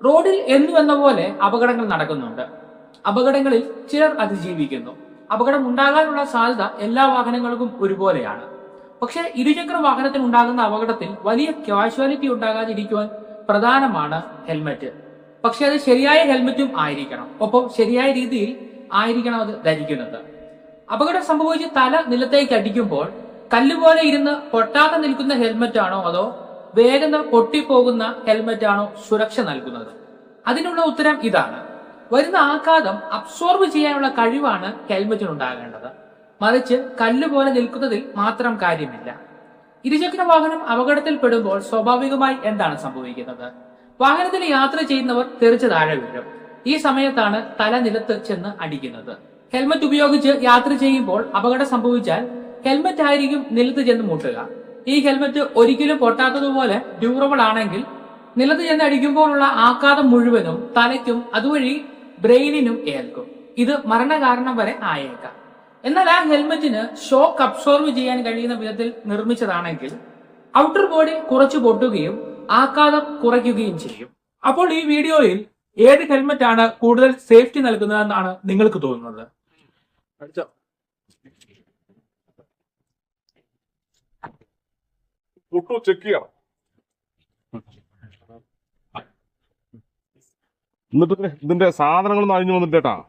റോഡിൽ എന്നുവെന്ന പോലെ അപകടങ്ങൾ നടക്കുന്നുണ്ട്. അപകടങ്ങളിൽ ചിലർ അതിജീവിക്കുന്നു. അപകടം ഉണ്ടാകാനുള്ള സാധ്യത എല്ലാ വാഹനങ്ങൾക്കും ഒരുപോലെയാണ്. പക്ഷേ ഇരുചക്ര വാഹനത്തിൽ ഉണ്ടാകുന്ന അപകടത്തിൽ വലിയ കാഷ്വാലിറ്റി ഉണ്ടാകാതിരിക്കുവാൻ പ്രധാനമാണ് ഹെൽമറ്റ്. പക്ഷെ അത് ശരിയായ ഹെൽമറ്റും ആയിരിക്കണം. ഒപ്പം ശരിയായ രീതിയിൽ ആയിരിക്കണം അത് ധരിക്കുന്നത്. അപകടം സംഭവിച്ച് തല നിലത്തേക്ക് അടിക്കുമ്പോൾ കല്ലുപോലെ ഇരുന്ന് പൊട്ടാതെ നിൽക്കുന്ന ഹെൽമറ്റ് ആണോ അതോ വേഗം പൊട്ടിപ്പോകുന്ന ഹെൽമറ്റ് ആണോ സുരക്ഷ നൽകുന്നത്? അതിനുള്ള ഉത്തരം ഇതാണ്. വരുന്ന ആഘാതം അബ്സോർബ് ചെയ്യാനുള്ള കഴിവാണ് ഹെൽമറ്റിന് ഉണ്ടാകേണ്ടത്. മറിച്ച് കല്ലുപോലെ നിൽക്കുന്നതിൽ മാത്രം കാര്യമില്ല. ഇരുചക്ര വാഹനം അപകടത്തിൽപ്പെടുമ്പോൾ സ്വാഭാവികമായി എന്താണ് സംഭവിക്കുന്നത്? വാഹനത്തിൽ യാത്ര ചെയ്യുന്നവർ തെറിച്ച് താഴെ വീഴും. ഈ സമയത്താണ് തല നിലത്ത് ചെന്ന് അടിക്കുന്നത്. ഹെൽമറ്റ് ഉപയോഗിച്ച് യാത്ര ചെയ്യുമ്പോൾ അപകടം സംഭവിച്ചാൽ ഹെൽമറ്റ് ആയിരിക്കും നിലത്ത് ചെന്ന് മുട്ടുക. ഈ ഹെൽമറ്റ് ഒരിക്കലും പൊട്ടാത്തതുപോലെ ഡ്യൂറബിൾ ആണെങ്കിൽ നിലത്ത് ചെന്ന് അടിക്കുമ്പോഴുള്ള ആഘാതം മുഴുവനും തലയ്ക്കും അതുവഴി ബ്രെയിനിനും ഏൽക്കും. ഇത് മരണകാരണം വരെ ആയേക്കാം. എന്നാൽ ആ ഹെൽമറ്റിന് ഷോക്ക് അബ്സോർവ് ചെയ്യാൻ കഴിയുന്ന വിധത്തിൽ നിർമ്മിച്ചതാണെങ്കിൽ ഔട്ടർ ബോഡി കുറച്ചു പൊട്ടുകയും ആഘാതം കുറയ്ക്കുകയും ചെയ്യും. അപ്പോൾ ഈ വീഡിയോയിൽ ഏത് ഹെൽമറ്റ് ആണ് കൂടുതൽ സേഫ്റ്റി നൽകുന്നതെന്നാണ് നിങ്ങൾക്ക് തോന്നുന്നത്? ചെക്ക് ചെയ്യാം. എന്നിട്ട് ഇതിന്റെ സാധനങ്ങളൊന്നും അഴിഞ്ഞു വന്നിട്ടേട്ടാ.